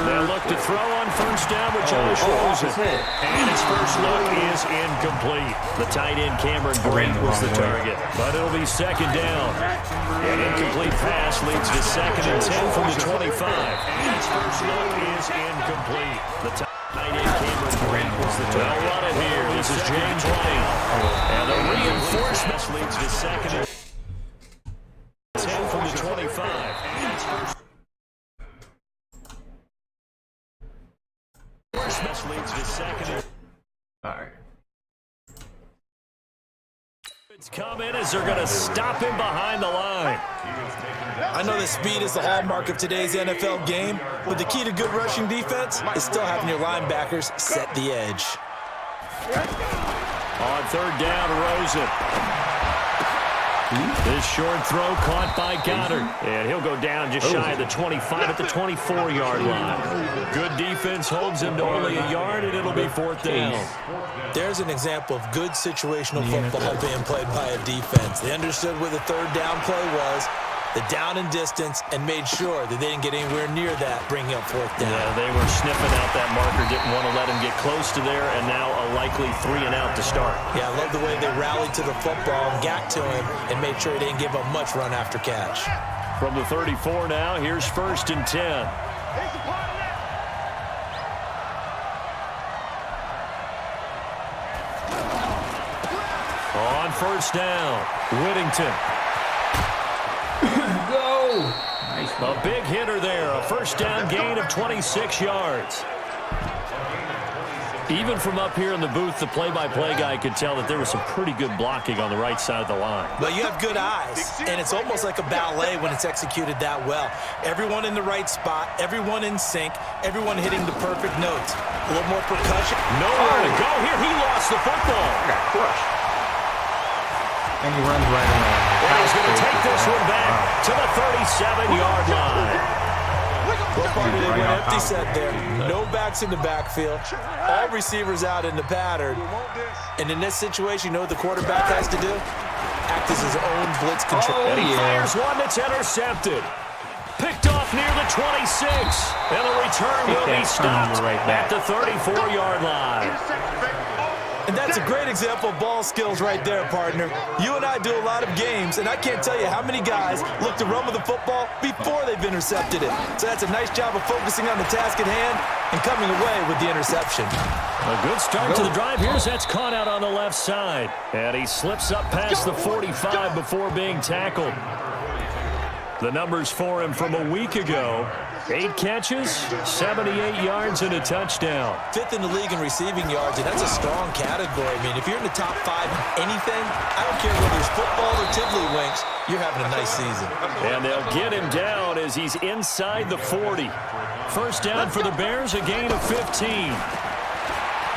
They'll look to throw on first down with Josh Rosen. And his first look is incomplete. The tight end Cameron Brink was the target. But it'll be second down. An incomplete pass leads to 2nd and 10 from the 25. And his first look is incomplete. The tight end Cameron Brink was the target. They'll run it here. This is James White. And the reinforcement leads to 2nd and 10 from the 25. Leads to 2nd. All right. It's coming as they're going to stop him behind the line. I know that speed is the hallmark of today's NFL game, but the key to good rushing defense is still having your linebackers set the edge. On 3rd down, Rosen. This short throw caught by Goddard. And he'll go down just shy of the 25 at the 24-yard line. Good defense holds him to only a yard, and it'll be 4th down. There's an example of good situational football being played by a defense. They understood where the 3rd down play was, the down and distance, and made sure that they didn't get anywhere near that, bringing up 4th down. Yeah, they were sniffing out that marker, didn't want to let him get close to there, and now a likely 3 and out to start. Yeah, I love the way they rallied to the football and got to him and made sure he didn't give up much run after catch. From the 34 now, here's 1st and 10. On 1st down, Whittington. Go! Nice. A big hitter there, a 1st down gain of 26 yards. Even from up here in the booth, the play-by-play guy could tell that there was some pretty good blocking on the right side of the line. But you have good eyes, and it's almost like a ballet when it's executed that well. Everyone in the right spot, everyone in sync, everyone hitting the perfect notes. A little more percussion. Nowhere to go here. He lost the football. Got crushed. And he runs right around. And he's going to take this one back to the 37-yard line. Well, partner, they went empty set there. No backs in the backfield. All receivers out in the pattern. And in this situation, you know what the quarterback has to do? Act as his own blitz control. And he fires one that's intercepted. Picked off near the 26. And the return will be stopped at the 34-yard line. And that's a great example of ball skills right there, partner. You and I do a lot of games, and I can't tell you how many guys look to run with the football before they've intercepted it. So that's a nice job of focusing on the task at hand and coming away with the interception. A good start to the drive here as that's caught out on the left side. And he slips up past the 45 before being tackled. The numbers for him from a week ago: 8 catches, 78 yards, and a touchdown. 5th in the league in receiving yards, and that's a strong category. I mean, if you're in the top 5 in anything, I don't care whether it's football or tiddlywinks, you're having a nice season. And they'll get him down as he's inside the 40. 1st down for the Bears, a gain of 15.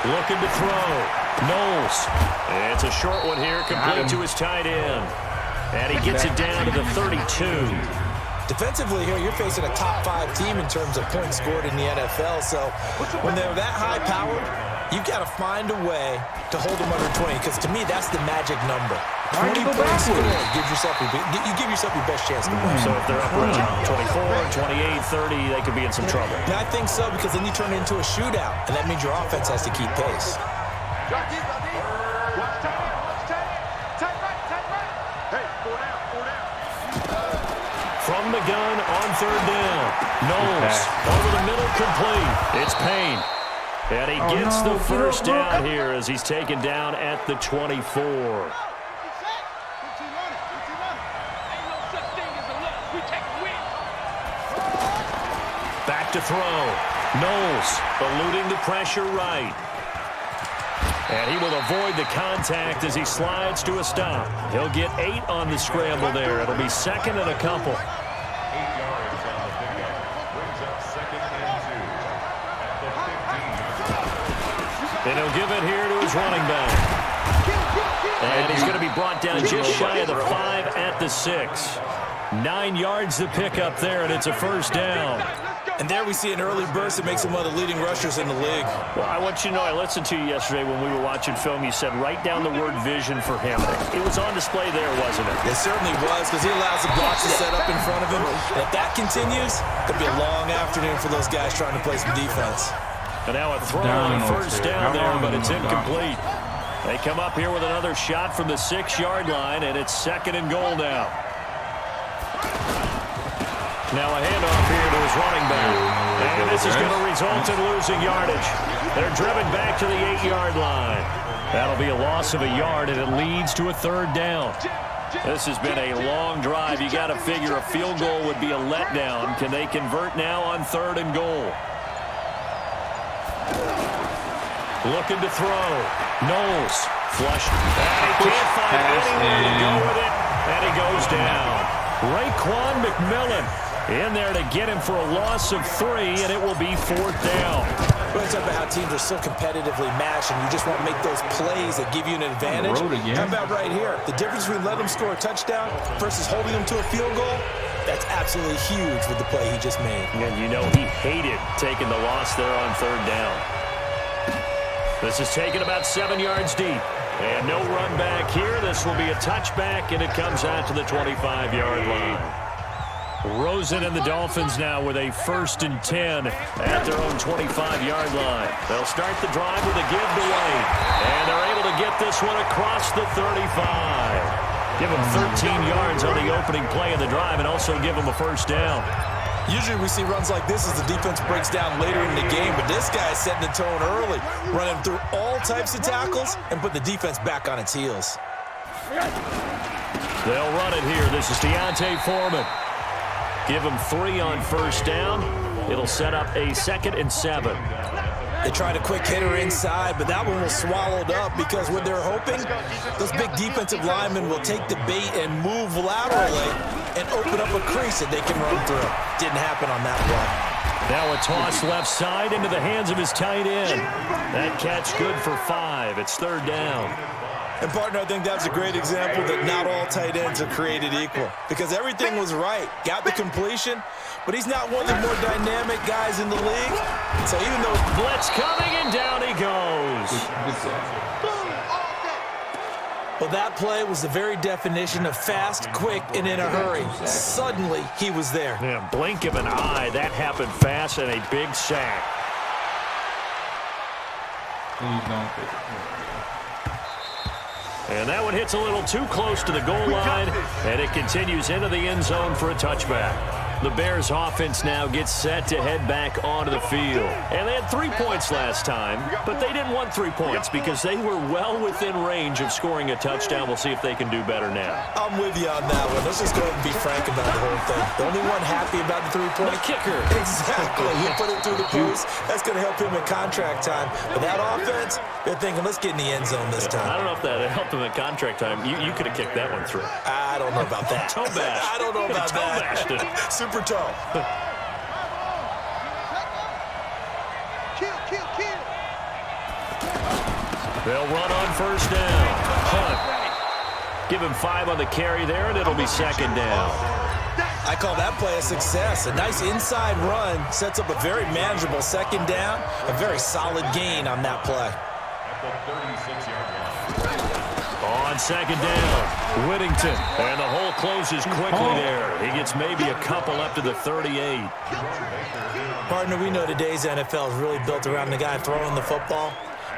Looking to throw. Knowles. It's a short one here, complete to his tight end. And he gets it down to the 32. Defensively here, you're facing a top 5 team in terms of points scored in the NFL. So when they're that high-powered, you've got to find a way to hold them under 20, because to me, that's the magic number. 20 points scored. You give yourself your best chance to win. So if they're up around 24, 28, 30, they could be in some trouble. And I think so, because then you turn it into a shootout, and that means your offense has to keep pace. From the gun on 3rd down. Knowles over the middle, complete. It's Payne. And he gets the 1st down here as he's taken down at the 24. Back to throw. Knowles eluding the pressure right. And he will avoid the contact as he slides to a stop. He'll get 8 on the scramble there. It'll be 2nd and a couple. And he'll give it here to his running back. And he's going to be brought down just shy of the 5 at the 6. 9 yards to pick up there, and it's a 1st down. And there we see an early burst that makes him one of the leading rushers in the league. Well, I want you to know, I listened to you yesterday when we were watching film. You said write down the word vision for him. It was on display there, wasn't it? It certainly was, because he allows the blocks to set up in front of him. And if that continues, it'll be a long afternoon for those guys trying to play some defense. And now a throw on first down there, but it's incomplete. They come up here with another shot from the 6-yard line, and it's 2nd and goal now. Now a handoff here to his running back. And this is going to result in losing yardage. They're driven back to the 8-yard line. That'll be a loss of a yard, and it leads to a 3rd down. This has been a long drive. You got to figure a field goal would be a letdown. Can they convert now on 3rd and goal? Looking to throw. Knowles. Flush. And he can't find anyone to go with it. And he goes down. Raekwon McMillan in there to get him for a loss of 3, and it will be 4th down. We're talking about how teams are so competitively matched, and you just want to make those plays that give you an advantage. How about right here? The difference between letting them score a touchdown versus holding them to a field goal, that's absolutely huge with the play he just made. And you know he hated taking the loss there on 3rd down. This is taken about 7 yards deep. And no run back here. This will be a touchback, and it comes out to the 25-yard line. Rosen and the Dolphins now with a 1st and 10 at their own 25-yard line. They'll start the drive with a give to White. And they're able to get this one across the 35. Give them 13 yards on the opening play of the drive and also give them a 1st down. Usually we see runs like this as the defense breaks down later in the game, but this guy is setting the tone early, running through all types of tackles and put the defense back on its heels. They'll run it here. This is Deontay Foreman. Give him 3 on 1st down. It'll set up a 2nd and 7. They tried a quick hitter inside, but that one was swallowed up because what they're hoping, those big defensive linemen will take the bait and move laterally and open up a crease that they can run through. Didn't happen on that play. Now a toss left side into the hands of his tight end. That catch good for 5. It's 3rd down. And, partner, I think that's a great example that not all tight ends are created equal because everything was right. Got the completion, but he's not one of the more dynamic guys in the league. So even though blitz coming and down he goes. Well, that play was the very definition of fast, quick, and in a hurry. Suddenly, he was there. Yeah, blink of an eye. That happened fast and a big sack. And that one hits a little too close to the goal line, and it continues into the end zone for a touchback. The Bears offense now gets set to head back onto the field. And they had 3 points last time, but they didn't want 3 points because they were well within range of scoring a touchdown. We'll see if they can do better now. I'm with you on that one. Let's just go ahead and be frank about the whole thing. The only one happy about the 3-point kicker. Exactly. You put it through the post. That's going to help him in contract time. But that offense, they're thinking, let's get in the end zone this time. I don't know if that helped him in contract time. You could have kicked that one through. I don't know about that. Toe bash. I don't know about that. Super toe. They'll run on 1st down. Hunt. Give him 5 on the carry there, and it'll be 2nd down. I call that play a success. A nice inside run sets up a very manageable 2nd down. A very solid gain on that play. On 2nd down, Whittington. And the hole closes quickly there. He gets maybe a couple up to the 38. Partner, we know today's NFL is really built around the guy throwing the football.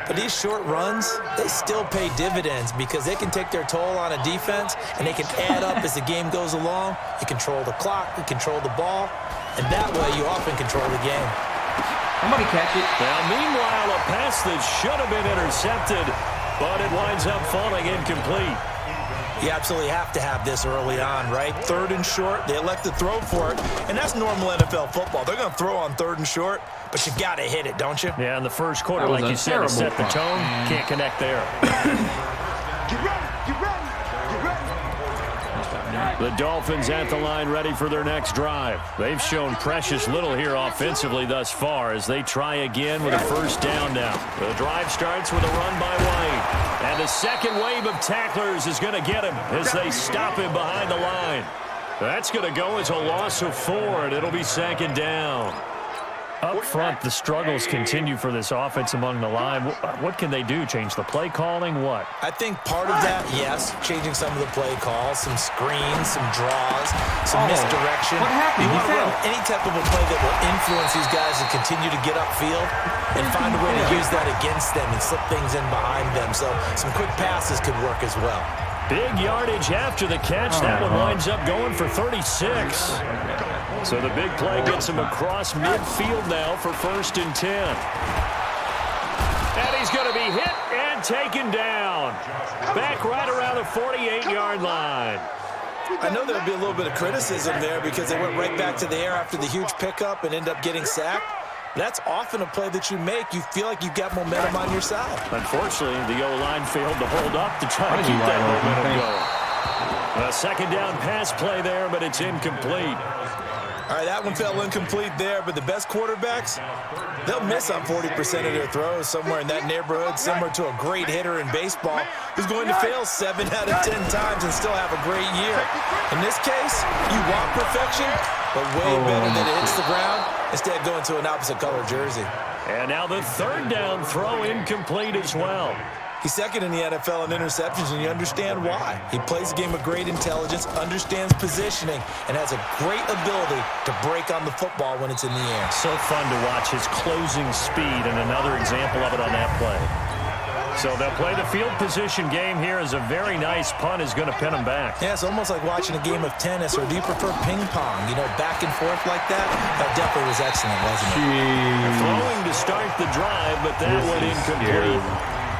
But these short runs, they still pay dividends because they can take their toll on a defense and they can add up as the game goes along. You control the clock, you control the ball, and that way you often control the game. Somebody catch it. Now, meanwhile, a pass that should have been intercepted, but it winds up falling incomplete. You absolutely have to have this early on, right? 3rd and short, they elect to throw for it, and that's normal NFL football. They're going to throw on 3rd and short, but you got to hit it, don't you? Yeah, in the first quarter, like you said, to set the tone, can't connect there. The Dolphins at the line ready for their next drive. They've shown precious little here offensively thus far as they try again with a 1st down now. The drive starts with a run by White. And the second wave of tacklers is going to get him as they stop him behind the line. That's going to go as a loss of 4, and it'll be 2nd down. Up front, the struggles continue for this offense among the line. What can they do? Change the play calling? What? I think part of that, yes, changing some of the play calls, some screens, some draws, some misdirection. What happened? You want to run any type of a play that will influence these guys to continue to get upfield and find a way to use that against them and slip things in behind them. So some quick passes could work as well. Big yardage after the catch. That one winds up going for 36. So the big play gets him across midfield now for 1st and 10. And he's going to be hit and taken down. Back right around the 48-yard line. I know there'll be a little bit of criticism there because they went right back to the air after the huge pickup and end up getting sacked. That's often a play that you make. You feel like you've got momentum on your side. Unfortunately, the O-line failed to hold up to try to keep that momentum going. A second down pass play there, but it's incomplete. All right, that one fell incomplete there, but the best quarterbacks, they'll miss on 40% of their throws somewhere in that neighborhood, similar to a great hitter in baseball who's going to fail 7 out of 10 times and still have a great year. In this case, you want perfection, but way better than it hits the ground, instead going to an opposite color jersey. And now the third down throw incomplete as well. He's second in the NFL in interceptions, and you understand why. He plays a game of great intelligence, understands positioning, and has a great ability to break on the football when it's in the air. So fun to watch his closing speed, and another example of it on that play. So they'll play the field position game here as a very nice punt is going to pin them back. Yeah, it's almost like watching a game of tennis, or do you prefer ping pong? You know, back and forth like that? That definitely was excellent, wasn't it? Throwing to start the drive, but that one incomplete.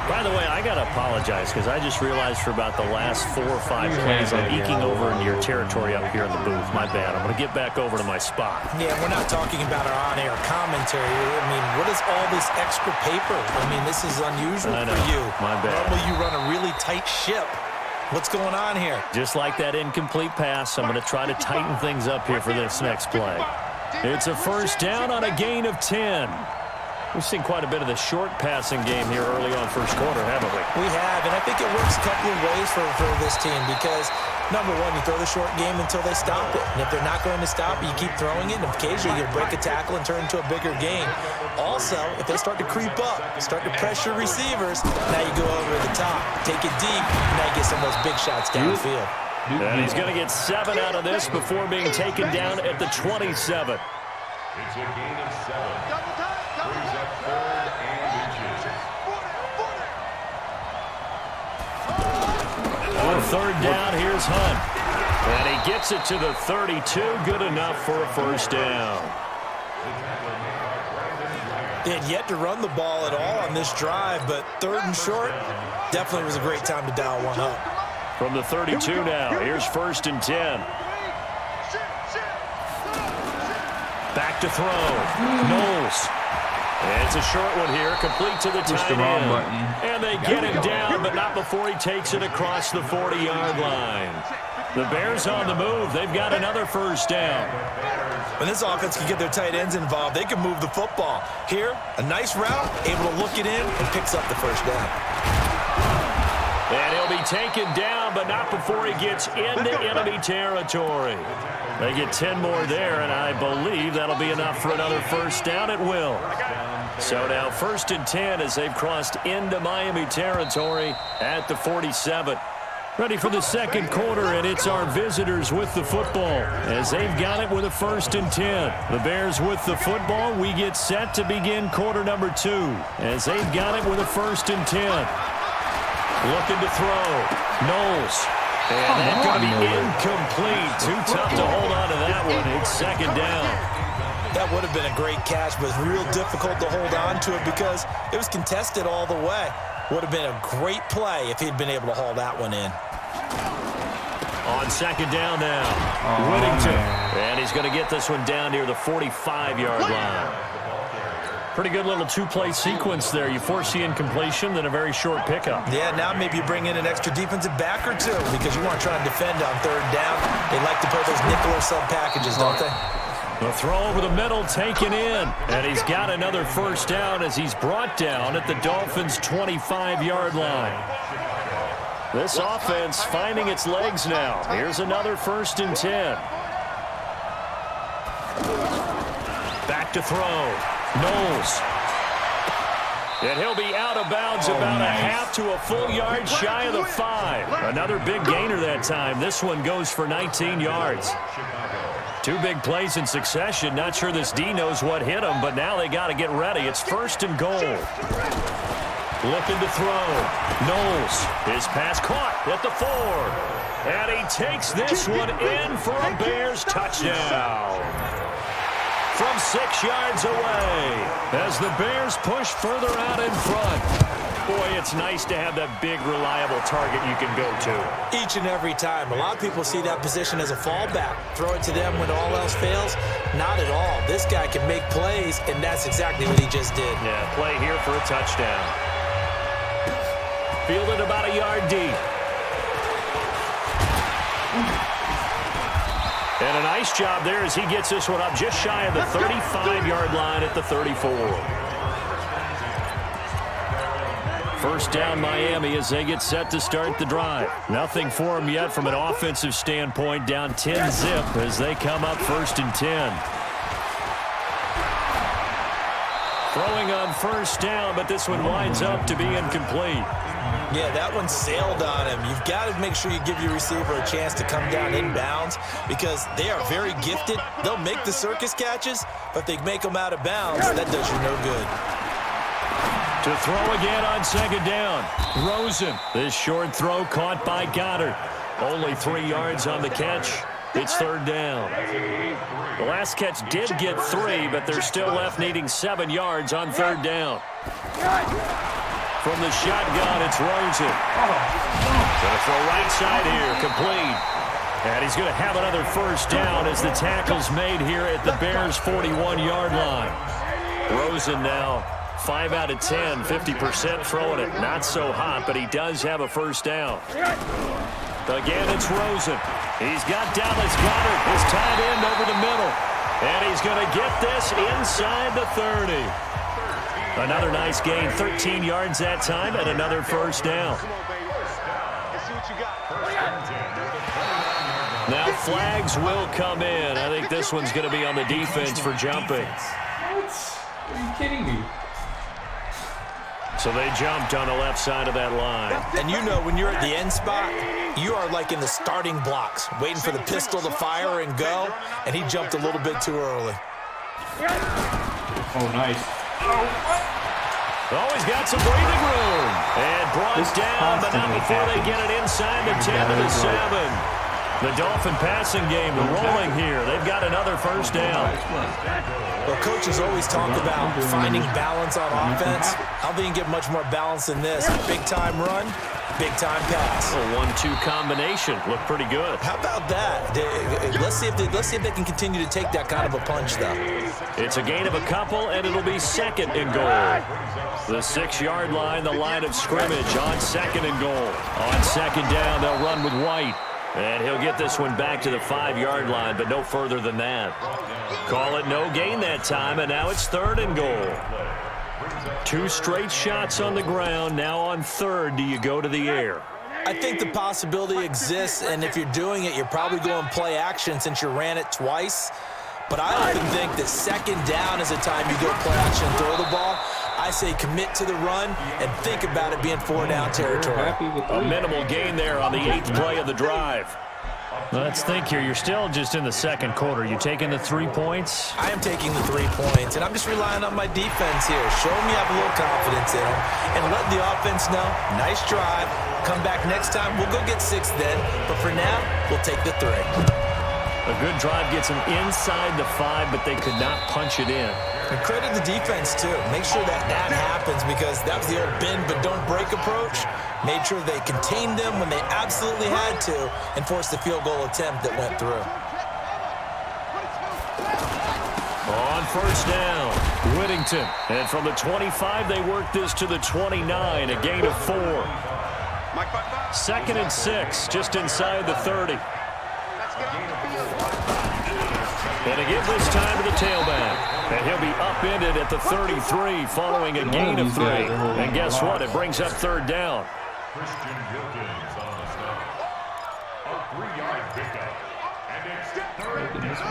By the way, I got to apologize because I just realized for about the last 4 or 5 plays I'm eking over into your territory up here in the booth. My bad. I'm going to get back over to my spot. Yeah, we're not talking about our on-air commentary. I mean, what is all this extra paper? I mean, this is unusual for you. My bad. Normally you run a really tight ship. What's going on here? Just like that incomplete pass, I'm going to try to tighten things up here for this next play. It's a first down on a gain of 10. We've seen quite a bit of the short passing game here early on first quarter, haven't we? We have, and I think it works a couple of ways for this team because, number one, you throw the short game until they stop it. And if they're not going to stop it, you keep throwing it, and occasionally you'll break a tackle and turn into a bigger game. Also, if they start to creep up, start to pressure receivers, now you go over the top, take it deep, and now you get some of those big shots downfield. And he's going to get 7 out of this before being taken down at the 27. It's a gain of 7. Brings up 3rd and inches. On 3rd down, here's Hunt. And he gets it to the 32. Good enough for a first down. They had yet to run the ball at all on this drive, but 3rd and short definitely was a great time to dial one up. From the 32 now, here's 1st and 10. Back to throw. Knowles. And it's a short one here, complete to the tight end. And they get him down, but not before he takes it across the 40-yard line. The Bears on the move. They've got another first down. When this offense can get their tight ends involved, they can move the football. Here, a nice route, able to look it in, and picks up the first down. And he'll be taken down, but not before he gets into enemy territory. They get 10 more there, and I believe that'll be enough for another first down. It will. So now 1st and 10 as they've crossed into Miami territory at the 47. Ready for the second quarter, and it's our visitors with the football as they've got it with a 1st and 10. The Bears with the football. We get set to begin quarter number 2 as they've got it with a 1st and 10. Looking to throw. Knowles. And that's going to be incomplete. Too tough to hold on to that one. It's 2nd down. That would have been a great catch, but real difficult to hold on to it because it was contested all the way. Would have been a great play if he'd been able to haul that one in. On 2nd down now. Whittington. And he's going to get this one down near the 45-yard line. Pretty good little 2-play sequence there. You force the incompletion, then a very short pickup. Yeah, now maybe you bring in an extra defensive back or two because you want to try and defend on 3rd down. They like to play those nickel or sub packages, don't they? The throw over the middle taken in. And he's got another first down as he's brought down at the Dolphins' 25-yard line. This offense finding its legs now. Here's another 1st and 10. Back to throw. Knowles. And he'll be out of bounds about a half to a full yard shy of the 5. Another big gainer that time. This one goes for 19 yards. 2 big plays in succession. Not sure this D knows what hit him, but now they got to get ready. It's 1st and goal. Looking to throw. Knowles. His pass caught at the 4. And he takes this one in for a Bears touchdown. From 6 yards away as the Bears push further out in front. Boy, it's nice to have that big, reliable target you can go to. Each and every time. A lot of people see that position as a fallback. Throw it to them when all else fails. Not at all. This guy can make plays, and that's exactly what he just did. Yeah, play here for a touchdown. Fielded about a yard deep. And a nice job there as he gets this one up just shy of the 35-yard line at the 34. First down Miami as they get set to start the drive. Nothing for them yet from an offensive standpoint. Down 10-zip as they come up 1st and 10. Throwing on first down, but this one winds up to be incomplete. Yeah, that one sailed on him. You've got to make sure you give your receiver a chance to come down inbounds because they are very gifted. They'll make the circus catches, but they make them out of bounds. That does you no good. To throw again on 2nd down. Rosen. This short throw caught by Goddard. Only 3 yards on the catch. It's 3rd down. The last catch did get 3, but they're still left needing 7 yards on 3rd down. From the shotgun, it's Rosen. Going to throw right side here, complete. And he's going to have another first down as the tackle's made here at the Bears' 41-yard line. Rosen now 5 out of 10, 50% throwing it. Not so hot, but he does have a first down. Again, it's Rosen. He's got Dallas Goedert, his tight end over the middle. And he's going to get this inside the 30. Another nice gain, 13 yards that time, and another first down. Now flags will come in. I think this one's going to be on the defense for jumping. What? Are you kidding me? So they jumped on the left side of that line. And you know when you're at the end spot, you are like in the starting blocks, waiting for the pistol to fire and go, and he jumped a little bit too early. Oh, nice. Oh, he's got some breathing room. And brought down, but not before they get it inside the 10 to the 7. The Dolphin passing game rolling here. They've got another first down. Well, coaches always talk about finding balance on offense. I don't think you can get much more balance than this. Big-time run, big-time pass. A 1-2 combination. Looked pretty good. How about that? Let's see if they can continue to take that kind of a punch, though. It's a gain of a couple, and it'll be 2nd and goal. The 6-yard line, the line of scrimmage on 2nd and goal. On 2nd down, they'll run with White. And he'll get this one back to the 5-yard line, but no further than that. Call it no gain that time, and now it's 3rd and goal. 2 straight shots on the ground. Now on 3rd, do you go to the air? I think the possibility exists, and if you're doing it, you're probably going play action since you ran it twice. But I often think that 2nd down is a time you go play action and throw the ball. I say commit to the run and think about it being 4-down territory. A minimal gain there on the 8th play of the drive. Let's think here. You're still just in the 2nd quarter. You taking the 3 points? I am taking the 3 points, and I'm just relying on my defense here. Show me I have a little confidence in them, and let the offense know, nice drive. Come back next time. We'll go get 6 then, but for now, we'll take the 3. A good drive gets them inside the 5, but they could not punch it in. And credit the defense, too. Make sure that happens because that was the old bend but don't break approach. Made sure they contained them when they absolutely had to and forced the field goal attempt that went through. On first down, Whittington. And from the 25, they work this to the 29, a gain of 4. 2nd and 6, just inside the 30. And again this time to the tailback. And he'll be upended at the 33 following a gain of 3. And guess what? It brings up 3rd down. Christian Wilkins on the snap. A 3-yard pickup. And it's 3rd down.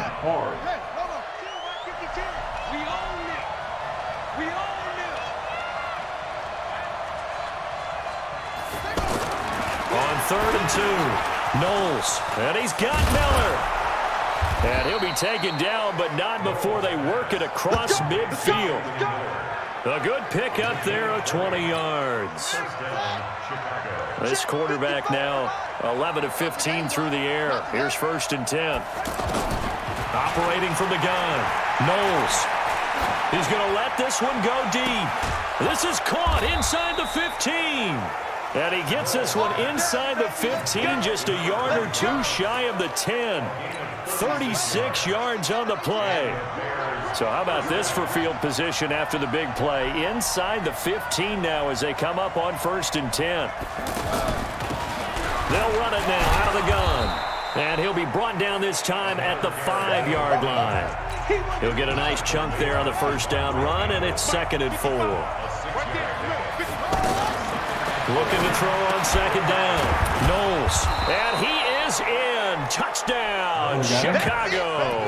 On 3rd and 2, Knowles, and he's got Miller. And he'll be taken down, but not before they work it across midfield. A good pick up there of 20 yards. This quarterback now 11 of 15 through the air. Here's 1st and 10. Operating from the gun, Knowles. He's going to let this one go deep. This is caught inside the 15. And he gets this one inside the 15, just a yard or two shy of the 10. 36 yards on the play. So how about this for field position after the big play? Inside the 15 now as they come up on 1st and 10. They'll run it now out of the gun. And he'll be brought down this time at the 5-yard line. He'll get a nice chunk there on the 1st down run, and it's 2nd and 4. Looking to throw on 2nd down. Knowles. And he is in. Touchdown, Chicago.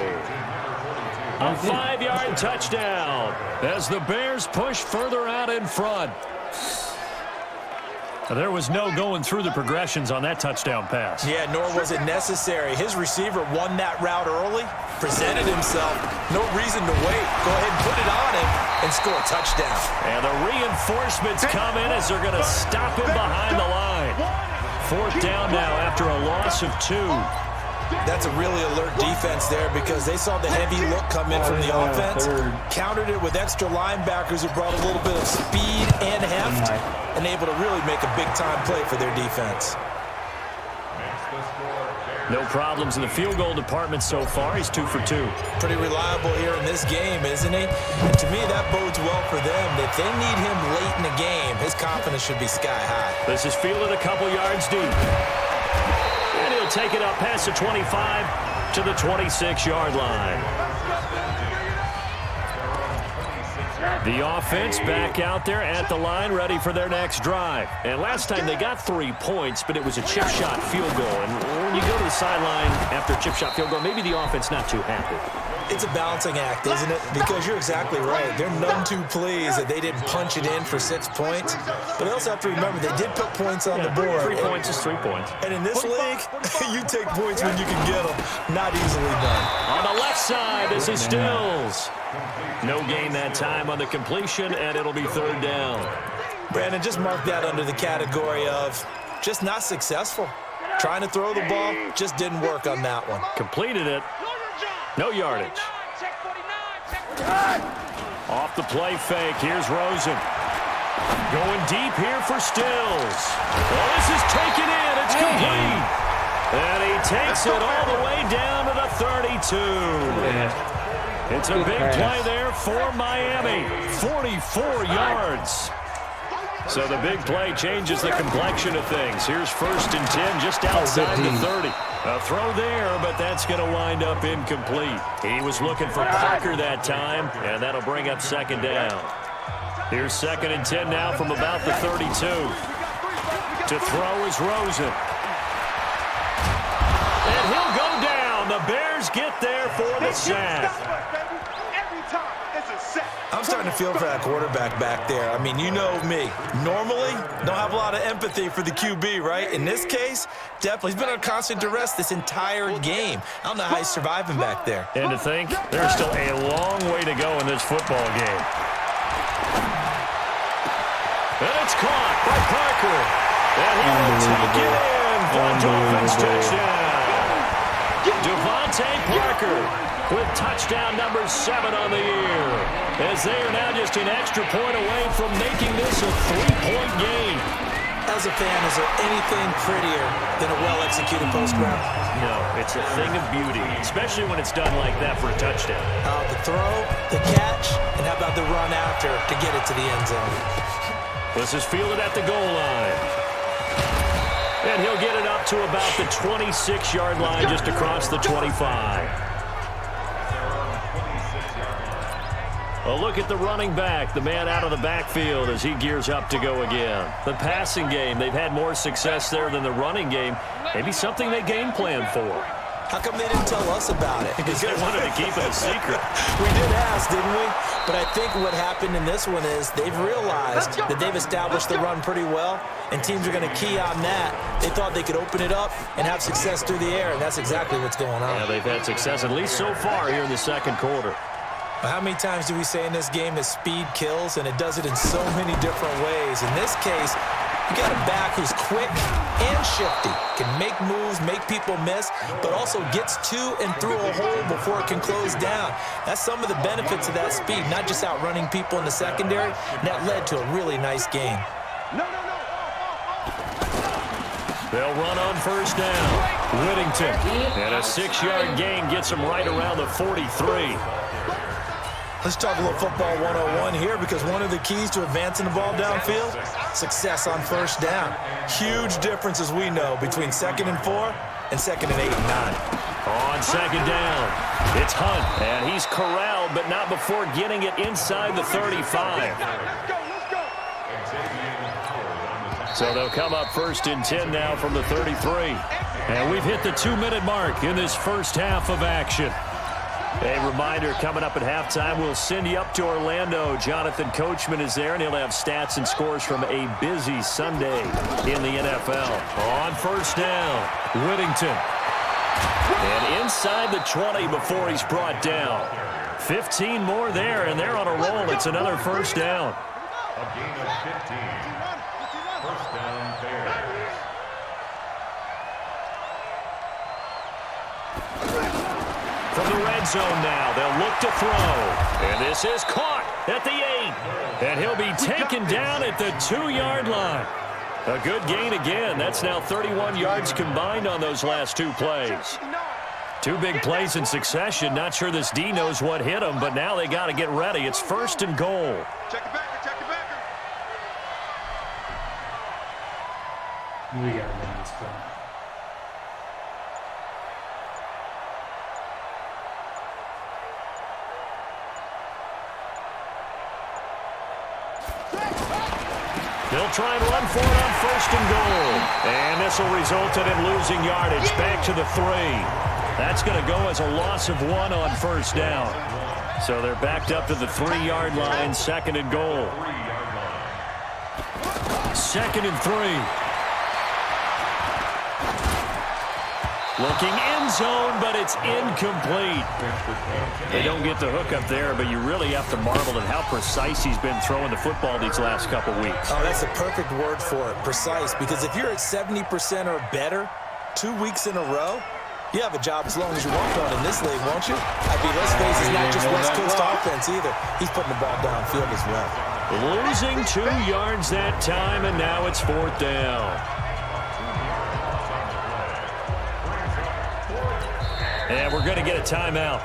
A 5-yard touchdown as the Bears push further out in front. There was no going through the progressions on that touchdown pass. Yeah, nor was it necessary. His receiver won that route early, presented himself. No reason to wait. Go ahead and put it on him and score a touchdown. And the reinforcements come in as they're going to stop him behind the line. 4th down now after a loss of 2. That's a really alert defense there because they saw the heavy look come in from the offense, countered it with extra linebackers who brought a little bit of speed and heft, and able to really make a big-time play for their defense. No problems in the field goal department so far. He's 2 for 2. Pretty reliable here in this game, isn't he? And to me, that bodes well for them. If they need him late in the game, his confidence should be sky high. This is fielded a couple yards deep. And he'll take it up past the 25 to the 26-yard line. The offense back out there at the line, ready for their next drive. And last time they got 3 points, but it was a chip shot field goal. And when you go to the sideline after a chip shot field goal, maybe the offense not too happy. It's a balancing act, isn't it? Because you're exactly right. They're none too pleased that they didn't punch it in for 6 points. But they also have to remember they did put points on the board. 3 points is 3 points. And in this league, you take points when you can get them. Not easily done. On the left side, this is Stills. No gain that time on the completion, and it'll be 3rd down. Brandon, just mark that under the category of just not successful. Trying to throw the ball, just didn't work on that one. Completed it. No yardage. Off the play fake. Here's Rosen. Going deep here for Stills. Well, this is taken in. It's complete. And he takes it all the way down to the 32. It's a big play there for Miami. 44 yards. So the big play changes the complexion of things. Here's 1st and 10 just outside the 30. A throw there, but that's going to wind up incomplete. He was looking for Parker that time, and that'll bring up 2nd down. Here's 2nd and 10 now from about the 32. To throw is Rosen. And he'll go down. The Bears get there for the sack. I'm starting to feel for that quarterback back there. I mean, you know me. Normally, don't have a lot of empathy for the QB, right? In this case, definitely. He's been on constant duress this entire game. I don't know how he's surviving back there. And to think, there's still a long way to go in this football game. And it's caught by Parker. And he will take it in for a Dolphins touchdown. Devontae Parker with touchdown number 7 on the year, as they are now just an extra point away from making this a 3-point game. As a fan, is there anything prettier than a well-executed post grab? No, it's a thing of beauty, especially when it's done like that for a touchdown. The throw, the catch, and how about the run after to get it to the end zone? This is fielded at the goal line. And he'll get it up to about the 26-yard line, just across the 25. A look at the running back, the man out of the backfield as he gears up to go again. The passing game, they've had more success there than the running game. Maybe something they game plan for. How come they didn't tell us about it? Because they wanted to keep it a secret. We did ask, didn't we? But I think what happened in this one is they've realized that they've established the run pretty well, and teams are going to key on that. They thought they could open it up and have success through the air, and that's exactly what's going on. Yeah, they've had success, at least so far here in the second quarter. How many times do we say in this game that speed kills, and it does it in so many different ways? In this case, you got a back who's quick and shifty, can make moves, make people miss, but also gets to and through a hole before it can close down. That's some of the benefits of that speed, not just outrunning people in the secondary, and that led to a really nice game. They'll run on first down. Whittington, and a 6-yard gain gets him right around the 43. Let's talk a little football 101 here, because one of the keys to advancing the ball downfield, success on first down. Huge difference, as we know, between 2nd and 4 and 2nd and 8 and 9. On second down, it's Hunt, and he's corralled, but not before getting it inside the 35. So they'll come up 1st and 10 now from the 33. And we've hit the 2-minute mark in this first half of action. A reminder, coming up at halftime, we'll send you up to Orlando. Jonathan Coachman is there, and he'll have stats and scores from a busy Sunday in the NFL. On first down, Whittington. And inside the 20 before he's brought down. 15 more there, and they're on a roll. It's another first down. A gain of 15. First down, Bears. From the red zone now, they'll look to throw. And this is caught at the 8. And he'll be taken down at the 2-yard line. A good gain again. That's now 31 yards combined on those last 2 plays. 2 big plays in succession. Not sure this D knows what hit him, but now they got to get ready. It's 1st and goal. Check it back, check it back. We got to win this play. They'll try and run for it on 1st and goal. And this will result in him losing yardage back to the 3. That's going to go as a loss of 1 on first down. So they're backed up to the 3-yard line, 2nd and goal. 2nd and 3. Looking end zone, but it's incomplete. They don't get the hook up there, but you really have to marvel at how precise he's been throwing the football these last couple weeks. Oh, that's a perfect word for it, precise, because if you're at 70% or better 2 weeks in a row, you have a job as long as you want one in this league, won't you? I mean, let's face it, it's not just West Coast offense either. He's putting the ball downfield as well. Losing 2 yards that time, and now it's 4th down. And we're going to get a timeout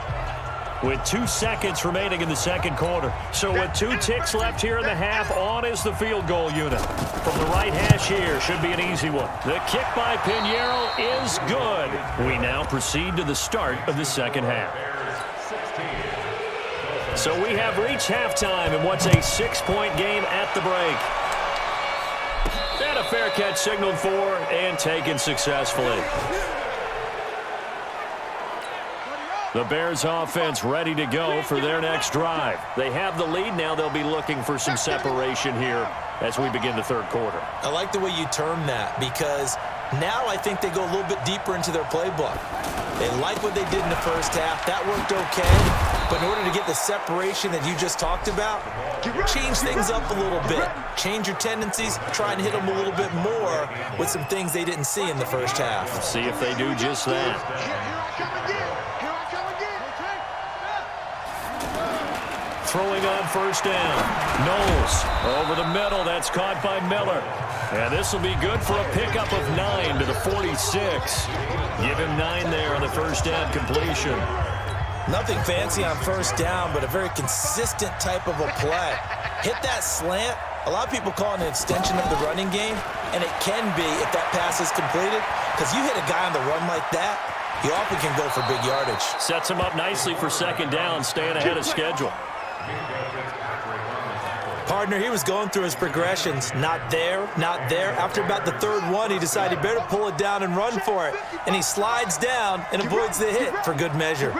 with 2 seconds remaining in the second quarter. So with 2 ticks left here in the half, on is the field goal unit. From the right hash here, should be an easy one. The kick by Pinheiro is good. We now proceed to the start of the second half. So we have reached halftime in what's a 6-point game at the break. And a fair catch signaled for and taken successfully. The Bears offense ready to go for their next drive. They have the lead now. They'll be looking for some separation here as we begin the third quarter. I like the way you term that, because now I think they go a little bit deeper into their playbook. They like what they did in the first half. That worked okay. But in order to get the separation that you just talked about, change things up a little bit. Change your tendencies. Try and hit them a little bit more with some things they didn't see in the first half. See if they do just that. Throwing on first down. Knowles over the middle. That's caught by Miller. And this will be good for a pickup of 9 to the 46. Give him 9 there on the first down completion. Nothing fancy on first down, but a very consistent type of a play. Hit that slant. A lot of people call it an extension of the running game, and it can be if that pass is completed, because you hit a guy on the run like that, you often can go for big yardage. Sets him up nicely for second down, staying ahead of schedule. Partner, he was going through his progressions. Not there, not there. After about the third one, he decided he better pull it down and run for it. And he slides down and avoids the hit for good measure.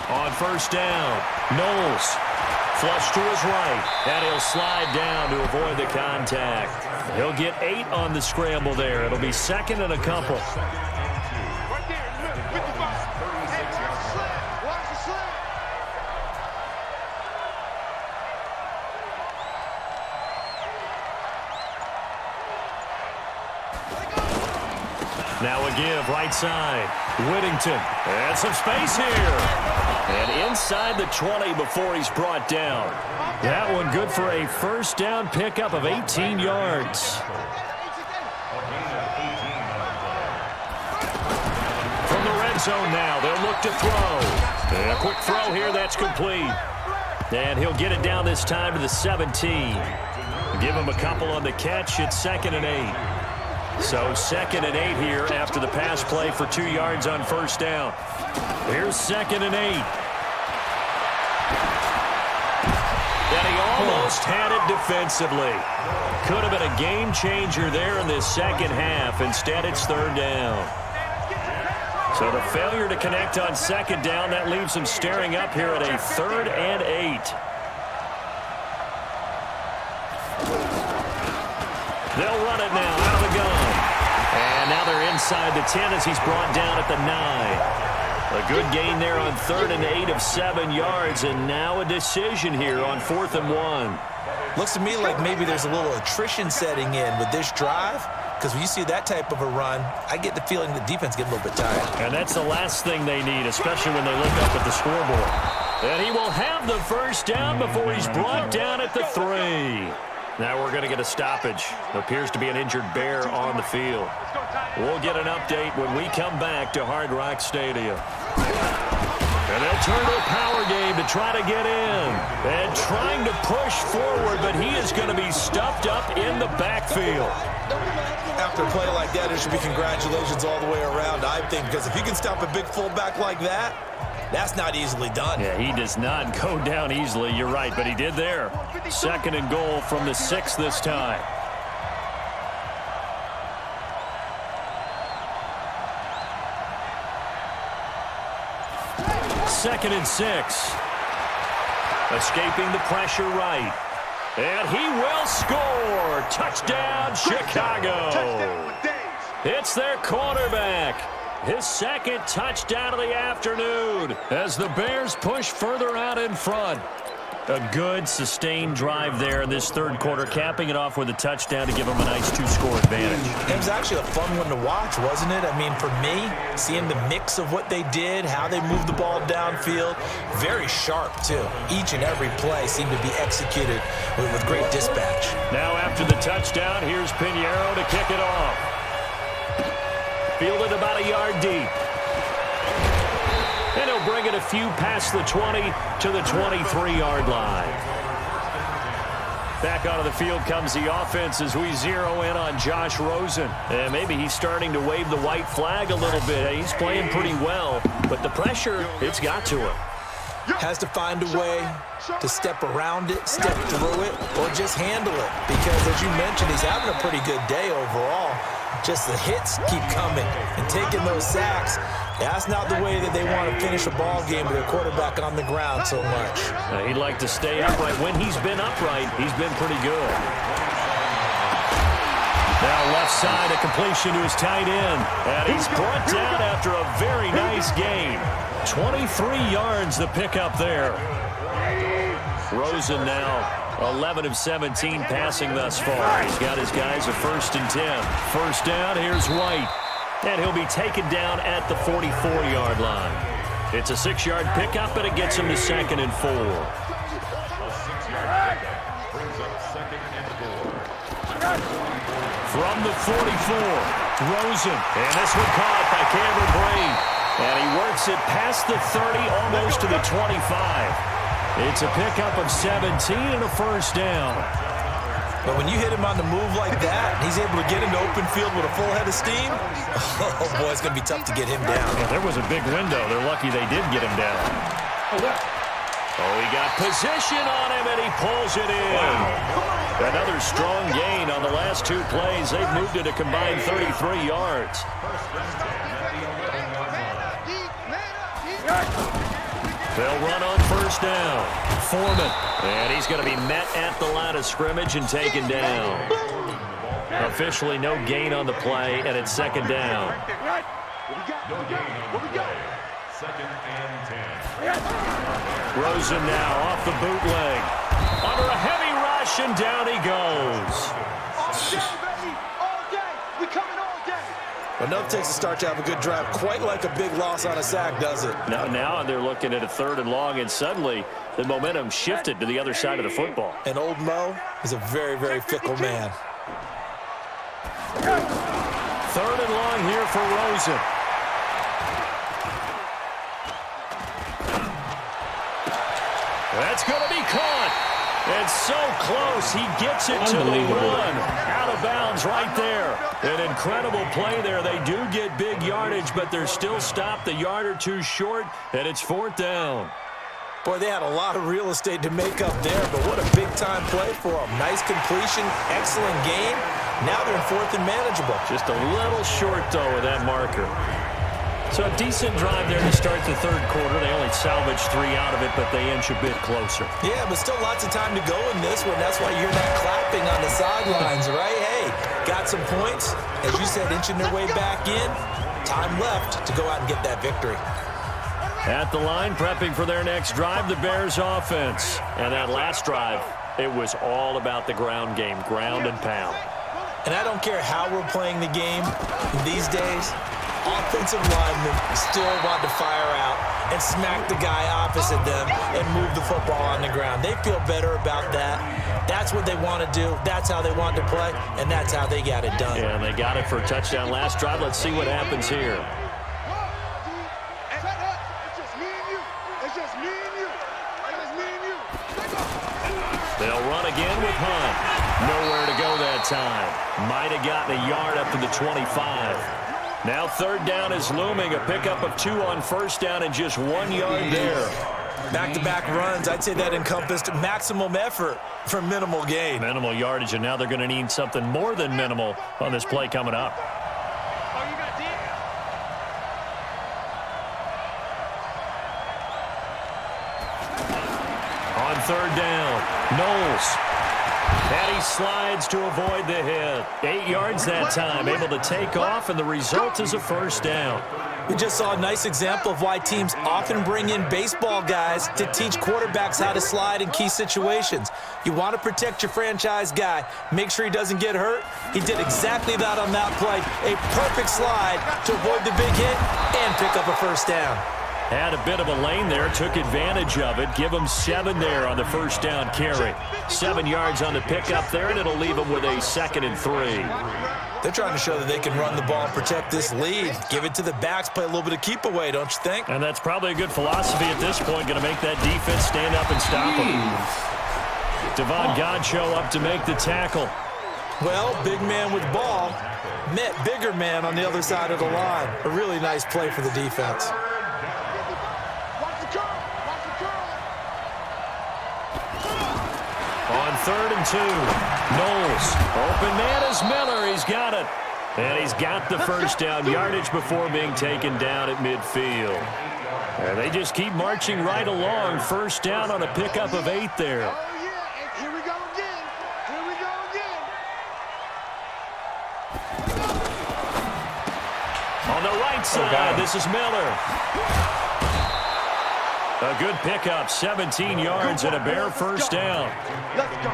On first down, Knowles flush to his right, and he'll slide down to avoid the contact. He'll get 8 on the scramble there. It'll be second and a couple. Now a give, right side. Whittington, and some space here. And inside the 20 before he's brought down. That one good for a first down pickup of 18 yards. From the red zone now, they'll look to throw. And a quick throw here, that's complete. And he'll get it down this time to the 17. Give him a couple on the catch. It's 2nd and 8. So 2nd and 8 here after the pass play for 2 yards on first down. Here's 2nd and 8. And he almost had it defensively. Could have been a game changer there in this second half. Instead, it's 3rd down. So the failure to connect on 2nd down, that leaves him staring up here at a 3rd and 8. They'll run it now out of the gun. And now they're inside the 10 as he's brought down at the 9. A good gain there on 3rd and 8 of 7 yards. And now a decision here on 4th and 1. Looks to me like maybe there's a little attrition setting in with this drive. Because when you see that type of a run, I get the feeling the defense gets a little bit tired. And that's the last thing they need, especially when they look up at the scoreboard. And he will have the first down before he's brought down at the 3. Now we're going to get a stoppage. Appears to be an injured Bear on the field. We'll get an update when we come back to Hard Rock Stadium. And they'll turn to a power game to try to get in. And trying to push forward, but he is going to be stuffed up in the backfield. After a play like that, there should be congratulations all the way around, I think, because if you can stop a big fullback like that, that's not easily done. Yeah, he does not go down easily. You're right, but he did there. 2nd and goal from the 6 this time. Second and 6. Escaping the pressure right. And he will score. Touchdown, Chicago. It's their quarterback. His 2nd touchdown of the afternoon as the Bears push further out in front. A good, sustained drive there in this 3rd quarter, capping it off with a touchdown to give them a nice 2-score advantage. It was actually a fun one to watch, wasn't it? I mean, for me, seeing the mix of what they did, how they moved the ball downfield, very sharp, too. Each and every play seemed to be executed with great dispatch. Now after the touchdown, here's Pinheiro to kick it off. Fielded about a yard deep. And he'll bring it a few past the 20 to the 23-yard line. Back onto the field comes the offense as we zero in on Josh Rosen. And maybe he's starting to wave the white flag a little bit. He's playing pretty well, but the pressure, it's got to him. Has to find a way to step around it, step through it, or just handle it. Because, as you mentioned, he's having a pretty good day overall. Just the hits keep coming and taking those sacks. That's not the way that they want to finish a ball game with their quarterback on the ground so much. He'd like to stay upright. When he's been upright, he's been pretty good. Now left side, a completion to his tight end. And he's brought down after a very nice game. 23 yards the pickup there. Rosen now 11 of 17 passing thus far. He's got his guys a 1st and 10. First down, here's White. And he'll be taken down at the 44-yard line. It's a 6-yard pickup, but it gets him to 2nd and 4. From the 44, Rosen. And this one caught by Cameron Brain. And he works it past the 30, almost to the 25. It's a pickup of 17 and a first down. But when you hit him on the move like that, he's able to get into open field with a full head of steam, oh, boy, it's going to be tough to get him down. Yeah, there was a big window. They're lucky they did get him down. Oh, he got position on him, and he pulls it in. Wow. Another strong gain on the last two plays. They've moved it a combined 33 yards. They'll run on first down. Foreman. And he's going to be met at the line of scrimmage and taken down. Officially no gain on the play, and it's second down. Second and 10. Rosen now off the bootleg. Under a heavy rush, and down he goes. Enough takes a start to have a good drive. Quite like a big loss on a sack, does it? Now they're looking at a 3rd and long, and suddenly the momentum shifted to the other side of the football. And old Mo is a very, very fickle man. 3rd and long here for Rosen. That's going to be caught. And so close, he gets it to the run. Out of bounds right there. An incredible play there. They do get big yardage, but they're still stopped a yard or two short, and it's 4th down. Boy, they had a lot of real estate to make up there, but what a big-time play for them. Nice completion, excellent game. Now they're in 4th and manageable. Just a little short, though, of that marker. So a decent drive there to start the 3rd quarter. They only salvaged 3 out of it, but they inch a bit closer. Yeah, but still lots of time to go in this one. That's why you're not clapping on the sidelines, right? Hey, got some points. As you said, inching their way back in. Time left to go out and get that victory. At the line, prepping for their next drive, the Bears offense. And that last drive, it was all about the ground game, ground and pound. And I don't care how we're playing the game these days, offensive linemen still want to fire out and smack the guy opposite them and move the football on the ground. They feel better about that. That's what they want to do. That's how they want to play, and that's how they got it done. Yeah, and they got it for a touchdown last drive. Let's see what happens here. They'll run again with Hunt. Nowhere to go that time. Might have gotten a yard up to the 25. Now 3rd down is looming. A pickup of 2 on first down and just 1 yard there. Back-to-back runs, I'd say that encompassed maximum effort for minimal gain. Minimal yardage, and now they're going to need something more than minimal on this play coming up. On 3rd down, Knowles. And he slides to avoid the hit. 8 yards that time, able to take off, and the result is a first down. We just saw a nice example of why teams often bring in baseball guys to teach quarterbacks how to slide in key situations. You want to protect your franchise guy. Make sure he doesn't get hurt. He did exactly that on that play. A perfect slide to avoid the big hit and pick up a first down. Had a bit of a lane there, took advantage of it. Give him 7 there on the first down carry. 7 yards on the pickup there, and it'll leave him with a 2nd and 3. They're trying to show that they can run the ball and protect this lead. Give it to the backs, play a little bit of keep away, don't you think? And that's probably a good philosophy at this point. Going to make that defense stand up and stop him. Devon Godchaux up to make the tackle. Well, big man with ball met bigger man on the other side of the line. A really nice play for the defense. On 3rd and 2, Knowles. Open man is Miller. He's got it. And he's got the first down yardage before being taken down at midfield. And they just keep marching right along. First down on a pickup of 8 there. Here we go again. Here we go again. On the right side, this is Miller. A good pickup, 17 yards and a bare first down. Let's go.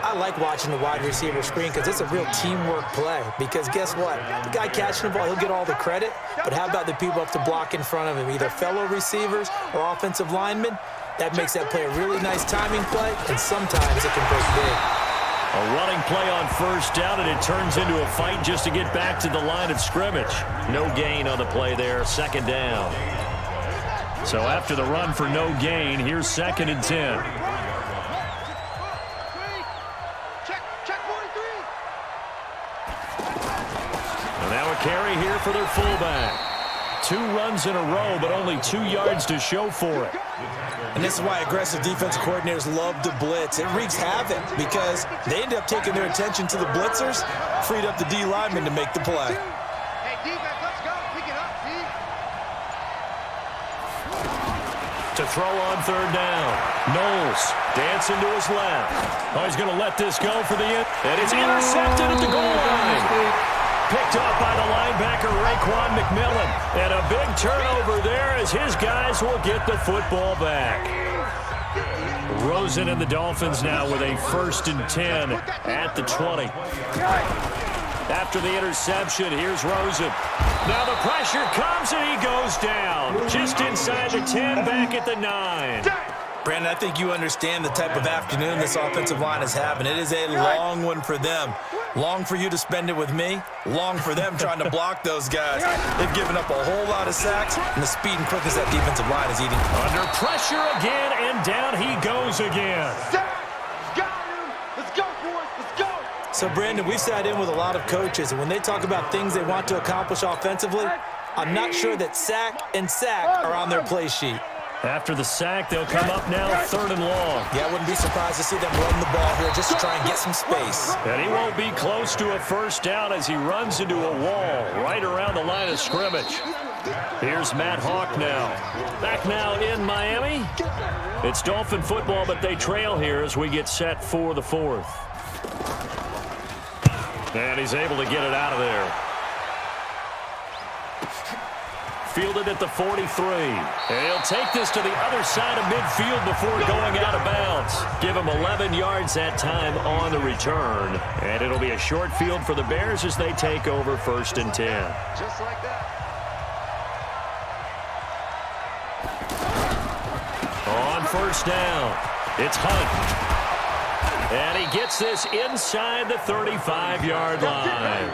I like watching the wide receiver screen because it's a real teamwork play. Because guess what? The guy catching the ball, he'll get all the credit. But how about the people up to block in front of him, either fellow receivers or offensive linemen? That makes that play a really nice timing play, and sometimes it can break big. A running play on first down, and it turns into a fight just to get back to the line of scrimmage. No gain on the play there, 2nd down. So after the run for no gain, here's 2nd and 10. Check 43. And now a carry here for their fullback. 2 runs in a row, but only 2 yards to show for it. And this is why aggressive defensive coordinators love to blitz. It wreaks havoc because they end up taking their attention to the blitzers, freed up the D lineman to make the play. Hey, defense, let's go. Pick it up, D. To throw on third down. Knowles dancing to his left. Oh, he's going to let this go for the end. And it's intercepted at the goal line. Picked up by the linebacker, Raekwon McMillan. And a big turnover there as his guys will get the football back. Rosen and the Dolphins now with a 1st and 10 at the 20. After the interception, here's Rosen. Now the pressure comes and he goes down. Just inside the 10, back at the 9. Brandon, I think you understand the type of afternoon this offensive line is having. It is a long one for them. Long for you to spend it with me. Long for them trying to block those guys. They've given up a whole lot of sacks, and the speed and quickness that defensive line is eating. Under pressure again, and down he goes again. Let's go, boys. Let's go. So, Brandon, we've sat in with a lot of coaches, and when they talk about things they want to accomplish offensively, I'm not sure that sack and sack are on their play sheet. After the sack, they'll come up now 3rd and long. Yeah, I wouldn't be surprised to see them run the ball here just to try and get some space. And he won't be close to a 1st down as he runs into a wall right around the line of scrimmage. Here's Matt Hawk now. Back now in Miami. It's Dolphin football, but they trail here as we get set for the 4th. And he's able to get it out of there. Fielded at the 43. And he'll take this to the other side of midfield before going out of bounds. Give him 11 yards that time on the return. And it'll be a short field for the Bears as they take over 1st and 10. Just like that. On 1st down, it's Hunt. And he gets this inside the 35-yard line.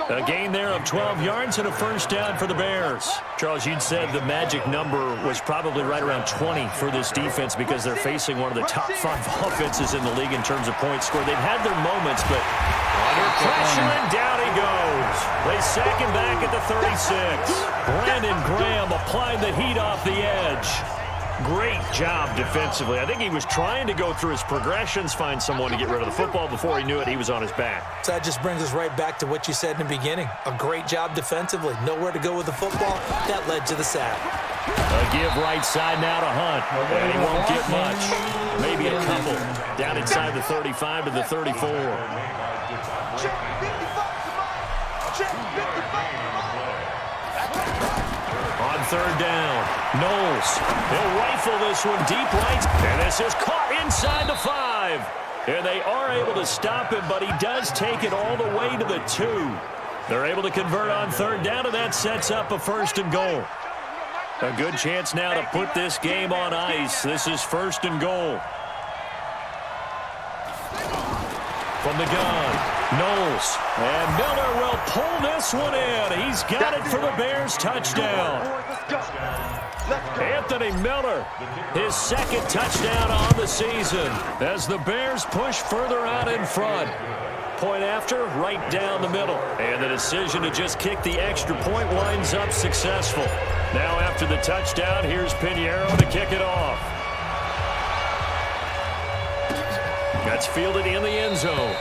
A gain there of 12 yards and a 1st down for the Bears. Charles, you'd said the magic number was probably right around 20 for this defense because they're facing one of the top 5 offenses in the league in terms of points scored. They've had their moments, but under pressure and down he goes. They sack him back at the 36. Brandon Graham applying the heat off the edge. Great job defensively. I think he was trying to go through his progressions, find someone to get rid of the football. Before he knew it, he was on his back. So that just brings us right back to what you said in the beginning. A great job defensively. Nowhere to go with the football. That led to the sack. A give right side now to Hunt. And he won't get much. Maybe a couple. Down inside the 35 to the 34. Check 55. Check 55. On 3rd down, Knowles. He'll rifle this one deep right. And this is caught inside the 5. And they are able to stop him, but he does take it all the way to the 2. They're able to convert on 3rd down, and that sets up a 1st and goal. A good chance now to put this game on ice. This is 1st and goal. From the gun, Knowles. And Miller will pull this one in. He's got it for the Bears touchdown. Anthony Miller, his 2nd touchdown on the season as the Bears push further out in front. Point after, right down the middle. And the decision to just kick the extra point winds up successful. Now after the touchdown, here's Pinheiro to kick it off. That's fielded in the end zone.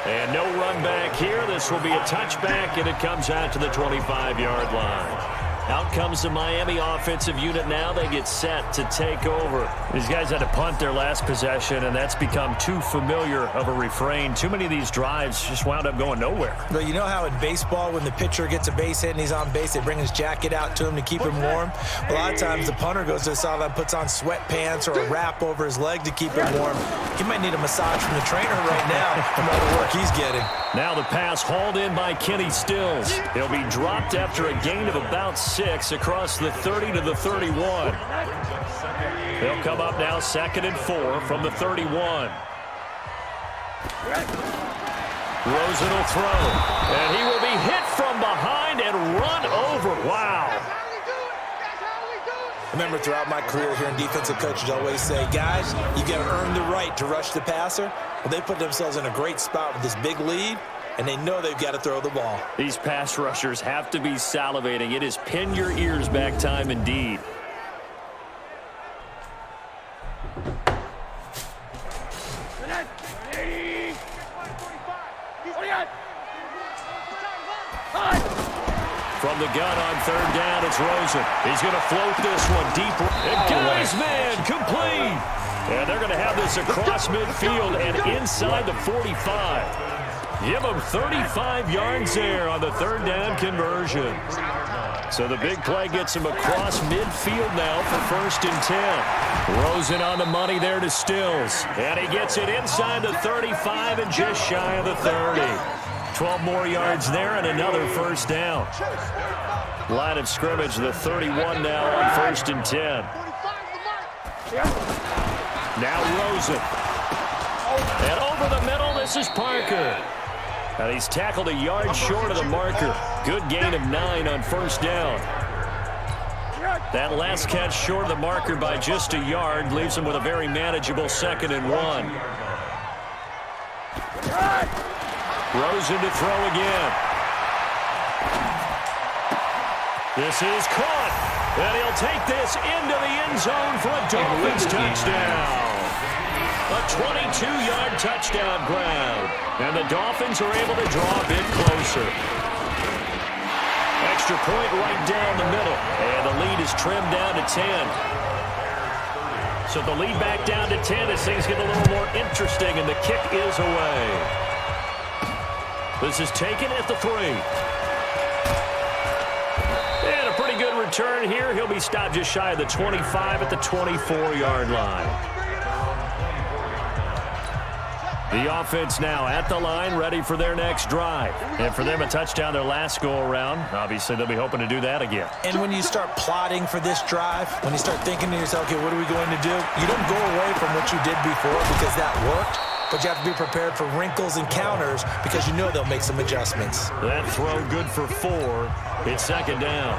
And no run back here. This will be a touchback, and it comes out to the 25-yard line. Out comes the Miami offensive unit now. They get set to take over. These guys had to punt their last possession, and that's become too familiar of a refrain. Too many of these drives just wound up going nowhere. Well, you know how in baseball when the pitcher gets a base hit and he's on base, they bring his jacket out to him to keep him warm? A lot of times the punter goes to the sideline, puts on sweatpants or a wrap over his leg to keep him warm. He might need a massage from the trainer right now from all the work he's getting. Now the pass hauled in by Kenny Stills. He'll be dropped after a gain of about 6 across the 30 to the 31. They'll come up now 2nd and 4 from the 31. Rosen will throw, and he will be hit from behind and run over. Wow. Remember, throughout my career here in defensive coaches always say, guys, you got to earn the right to rush the passer. Well, they put themselves in a great spot with this big lead, and they know they've got to throw the ball. These pass rushers have to be salivating. It is pin your ears back time indeed. From the gun on third down, it's Rosen. He's going to float this one deep. And guys, man, complete. And they're going to have this across midfield and inside the 45. Give them 35 yards there on the third down conversion. So the big play gets him across midfield now for 1st and 10. Rosen on the money there to Stills. And he gets it inside the 35 and just shy of the 30. 12 more yards there and another first down. Line of scrimmage, the 31 now on 1st and 10. Now Rosen. And over the middle, this is Parker. And he's tackled a yard short of the marker. Good gain of 9 on 1st down. That last catch short of the marker by just a yard leaves him with a very manageable 2nd and 1. Rosen to throw again. This is caught. And he'll take this into the end zone for a Dolphins touchdown. A 22-yard touchdown grab. And the Dolphins are able to draw a bit closer. Extra point right down the middle. And the lead is trimmed down to 10. So the lead back down to 10 as things get a little more interesting, and the kick is away. This is taken at the 3. And a pretty good return here. He'll be stopped just shy of the 25 at the 24-yard line. The offense now at the line, ready for their next drive. And for them, a touchdown their last go-around. Obviously, they'll be hoping to do that again. And when you start plotting for this drive, when you start thinking to yourself, okay, what are we going to do? You don't go away from what you did before because that worked, but you have to be prepared for wrinkles and counters because you know they'll make some adjustments. That throw good for 4. It's 2nd down.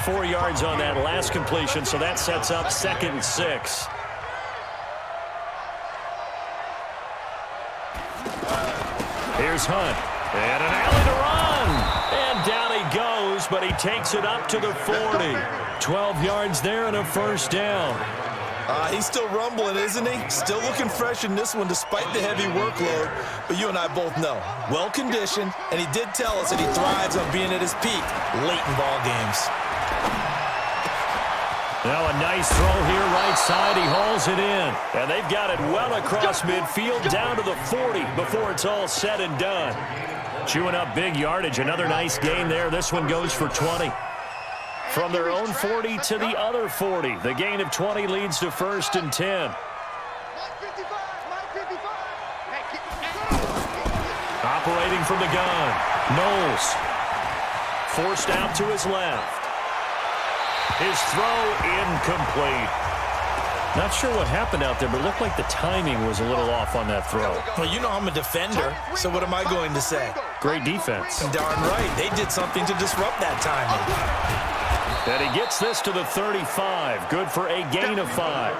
4 yards on that last completion, so that sets up 2nd and 6. Here's Hunt. And an alley to run. And down he goes, but he takes it up to the 40. 12 yards there and a 1st down. He's still rumbling, isn't he? Still looking fresh in this one despite the heavy workload. But you and I both know, well-conditioned, and he did tell us that he thrives on being at his peak late in ball games. Now a nice throw here right side. He hauls it in. And they've got it well across midfield down to the 40 before it's all said and done. Chewing up big yardage. Another nice gain there. This one goes for 20. From their own 40 to the other 40. The gain of 20 leads to 1st and 10. Operating from the gun. Knowles. Forced out to his left. His throw incomplete. Not sure what happened out there, but it looked like the timing was a little off on that throw. Well, you know I'm a defender, so what am I going to say? Great defense. Darn right. They did something to disrupt that timing. And he gets this to the 35. Good for a gain of 5.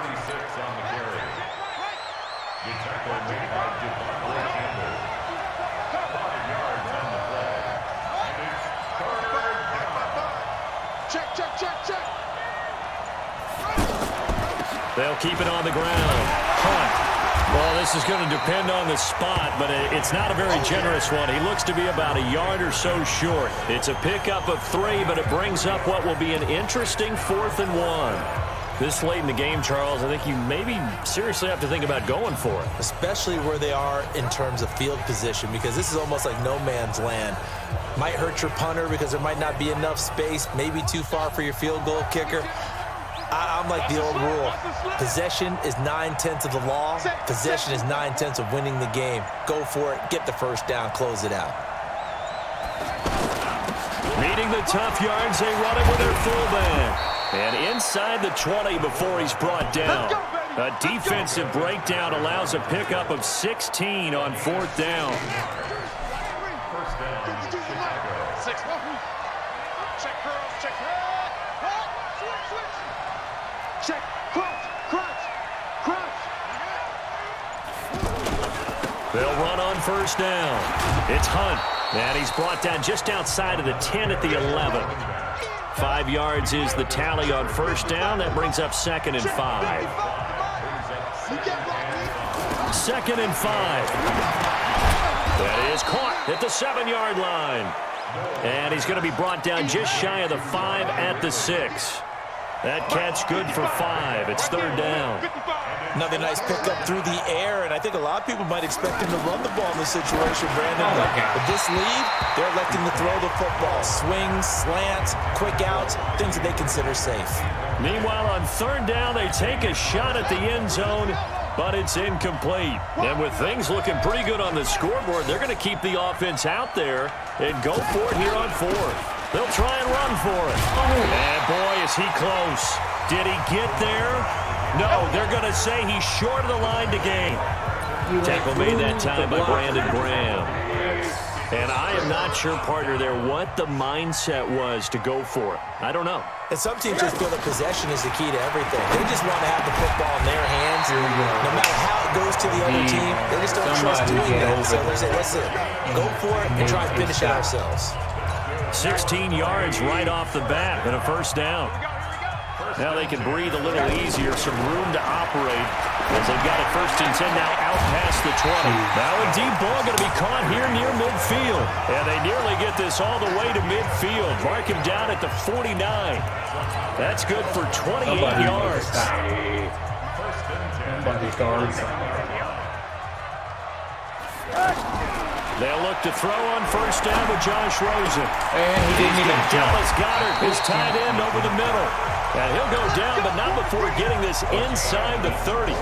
Check. They'll keep it on the ground. Hunt. Well, this is going to depend on the spot, but it's not a very generous one. He looks to be about a yard or so short. It's a pickup of 3, but it brings up what will be an interesting 4th and 1. This late in the game, Charles, I think you maybe seriously have to think about going for it. Especially where they are in terms of field position, because this is almost like no man's land. Might hurt your punter because there might not be enough space, maybe too far for your field goal kicker. I'm like the old rule. Possession is 9/10 of the law. Possession is 9/10 of winning the game. Go for it. Get the 1st down. Close it out. Meeting the tough yards, they run it with their fullback. And inside the 20 before he's brought down. A defensive breakdown allows a pickup of 16 on 4th down. They'll run on 1st down. It's Hunt, and he's brought down just outside of the 10 at the 11. 5 yards is the tally on 1st down. That brings up 2nd and 5. 2nd and 5. That is caught at the 7-yard line. And he's going to be brought down just shy of the 5 at the 6. That catch good for 5. It's third down. Another nice pickup through the air, and I think a lot of people might expect him to run the ball in this situation, Brandon. With this lead, they're electing to throw the football. Swings, slants, quick outs, things that they consider safe. Meanwhile, on third down, they take a shot at the end zone, but it's incomplete. And with things looking pretty good on the scoreboard, they're going to keep the offense out there and go for it here on fourth. They'll try and run for it. And boy, is he close. Did he get there? No, they're going to say he's short of the line to gain. Tackle made that time by Brandon Graham. And I am not sure, partner, there what the mindset was to go for it. I don't know. And some teams just feel that possession is the key to everything. They just want to have the football in their hands. No matter how it goes to the other team, they just don't trust doing that. So they say, listen, go for it and try and finish it ourselves. 16 yards right off the bat and a first down. Now they can breathe a little easier, some room to operate as they've got it first and 10 now out past the 20. Now a deep ball going to be caught here near midfield. And they nearly get this all the way to midfield. Mark him down at the 49. That's good for 28 yards. They'll look to throw on first down with Josh Rosen. And he didn't even jump. Dallas Goedert, his tight end, over the middle. And he'll go down, but not before getting this inside the 30.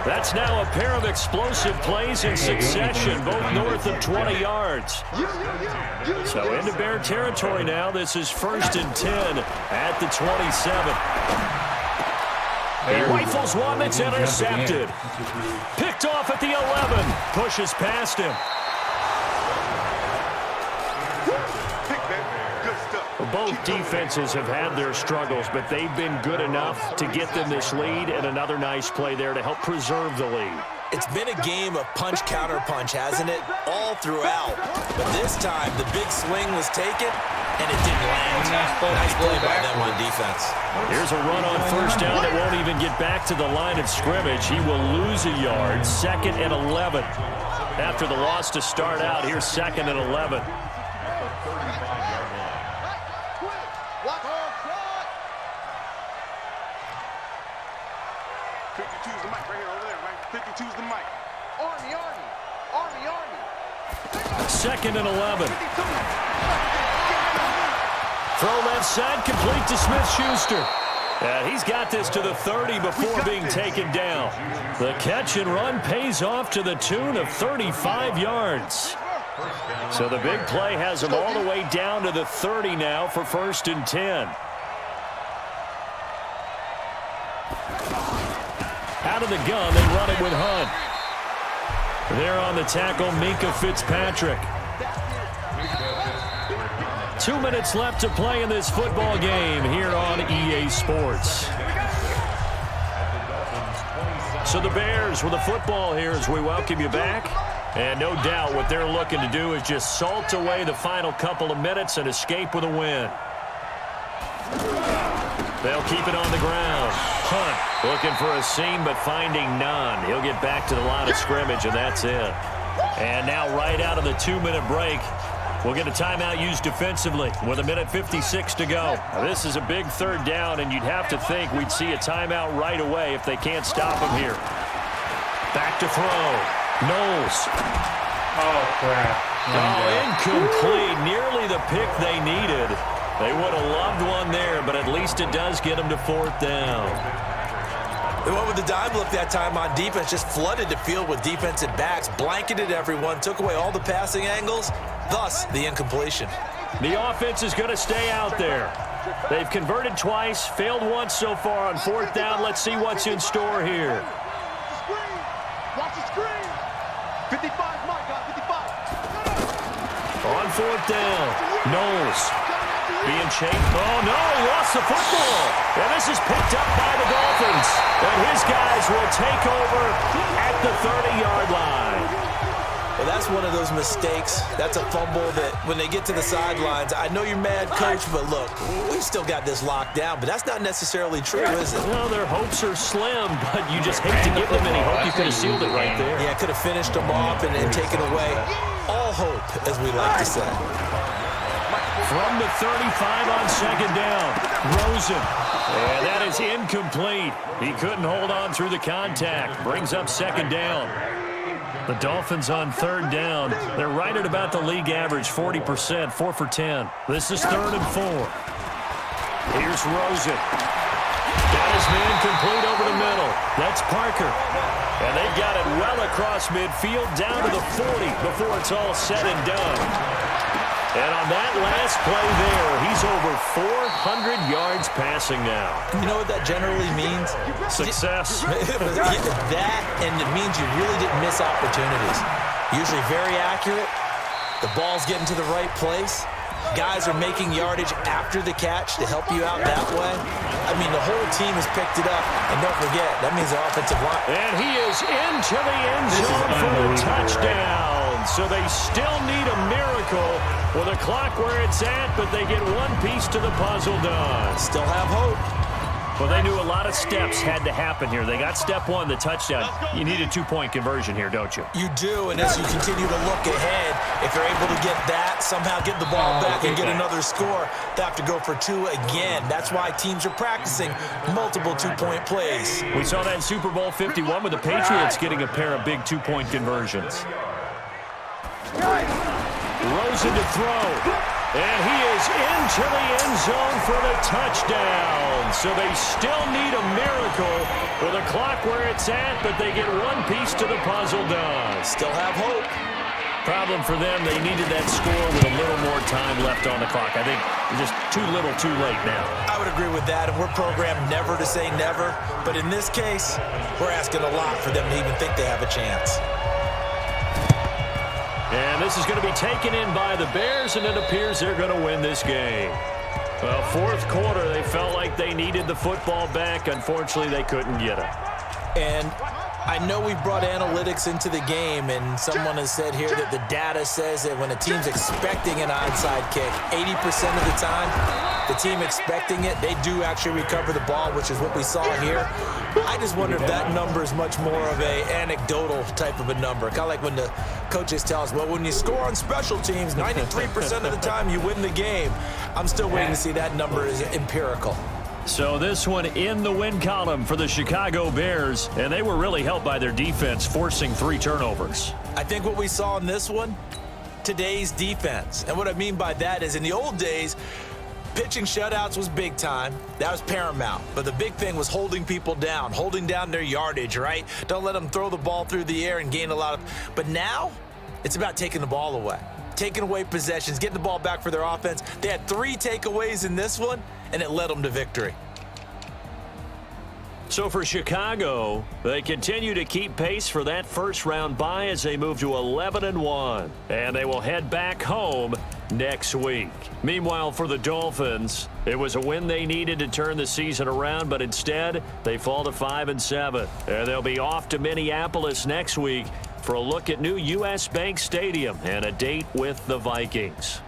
That's now a pair of explosive plays in succession, both north of 20 yards. So into Bear territory now. This is first and 10 at the 27. He rifles one that's intercepted. Picked off at the 11. Pushes past him. Both defenses have had their struggles, but they've been good enough to get them this lead, and another nice play there to help preserve the lead. It's been a game of punch-counter-punch, hasn't it? All throughout. But this time, the big swing was taken, and it didn't land. Nice play by them on defense. Here's a run on first down that won't even get back to the line of scrimmage. He will lose a yard. 2nd and 11. After the loss to start out, here's 2nd and 11. Choose the mic. Army. 2nd and 11. Throw left side, complete to Smith-Schuster. And he's got this to the 30 before being taken down. The catch and run pays off to the tune of 35 yards. So the big play has him all the way down to the 30 now for first and 10. Out of the gun, they run it with Hunt. There on the tackle, Minkah Fitzpatrick. 2 minutes left to play in this football game here on EA Sports. So the Bears with the football here as we welcome you back. And no doubt what they're looking to do is just salt away the final couple of minutes and escape with a win. They'll keep it on the ground. Hunt looking for a seam, but finding none. He'll get back to the line of scrimmage, and that's it. And now right out of the 2-minute break, we'll get a timeout used defensively with 1:56 to go. Now, this is a big third down, and you'd have to think we'd see a timeout right away if they can't stop him here. Back to throw. Knowles. Oh, crap. Incomplete. Nearly the pick they needed. They would have loved one there, but at least it does get them to 4th down. They went with the dime look that time on defense, just flooded the field with defensive backs, blanketed everyone, took away all the passing angles, thus the incompletion. The offense is going to stay out there. They've converted twice, failed once so far on 4th down. Let's see what's in store here. Watch the screen. 55, my God, 55. On 4th down, Knowles. Being chased. Oh, no, he lost the football. And this is picked up by the Dolphins. And his guys will take over at the 30-yard line. Well, that's one of those mistakes. That's a fumble that when they get to the sidelines, I know you're mad, Coach, but look, we've still got this locked down. But that's not necessarily true, is it? Well, their hopes are slim, but you just hate to give them any hope. You could have sealed it right there. Yeah, could have finished them off and taken away all hope, as we like to say. From the 35 on second down. Rosen. And that is incomplete. He couldn't hold on through the contact. Brings up second down. The Dolphins on third down. They're right at about the league average, 40%, 4 for 10. This is 3rd and 4. Here's Rosen. Got his man complete over the middle. That's Parker. And they've got it well across midfield down to the 40 before it's all said and done. And on that last play there, he's over 400 yards passing now. You know what that generally means? Success. That, and it means you really didn't miss opportunities. Usually very accurate. The ball's getting to the right place. Guys are making yardage after the catch to help you out that way. I mean, the whole team has picked it up. And don't forget, that means the offensive line. And he is into the end zone for the touchdown. So they still need a miracle with a clock where it's at, but they get one piece to the puzzle done. Still have hope. Well, they knew a lot of steps had to happen here. They got step one, the touchdown. You need a 2-point conversion here, don't you? You do, and as you continue to look ahead, if you're able to get that, somehow get the ball back and get another score, they have to go for 2 again. That's why teams are practicing multiple 2-point plays. We saw that in Super Bowl 51 with the Patriots getting a pair of big 2-point conversions. Rosen to throw. And he is into the end zone for the touchdown. So they still need a miracle with a clock where it's at, but they get one piece to the puzzle done. Still have hope. Problem for them, they needed that score with a little more time left on the clock. I think just too little too late now. I would agree with that, and we're programmed never to say never. But in this case, we're asking a lot for them to even think they have a chance. And this is going to be taken in by the Bears, and it appears they're going to win this game. Well, 4th quarter, they felt like they needed the football back. Unfortunately, they couldn't get it. And I know we've brought analytics into the game, and someone has said here that the data says that when a team's expecting an onside kick, 80% of the time, the team expecting it, they do actually recover the ball, which is what we saw here. I just wonder if that number is much more of a anecdotal type of a number. Kind of like when the coaches tell us, well, when you score on special teams, 93% of the time you win the game. I'm still waiting to see that number is empirical. So this one in the win column for the Chicago Bears, and they were really helped by their defense, forcing 3 turnovers. I think what we saw in this one, today's defense. And what I mean by that is in the old days, pitching shutouts was big time. That was paramount. But the big thing was holding people down, holding down their yardage, right? Don't let them throw the ball through the air and gain a lot of... But now, it's about taking the ball away. Taking away possessions, getting the ball back for their offense. They had 3 takeaways in this one, and it led them to victory. So for Chicago, they continue to keep pace for that first-round bye as they move to 11-1. And they will head back home next week. Meanwhile, for the Dolphins, it was a win they needed to turn the season around, but instead, they fall to 5-7. And they'll be off to Minneapolis next week for a look at new U.S. Bank Stadium and a date with the Vikings.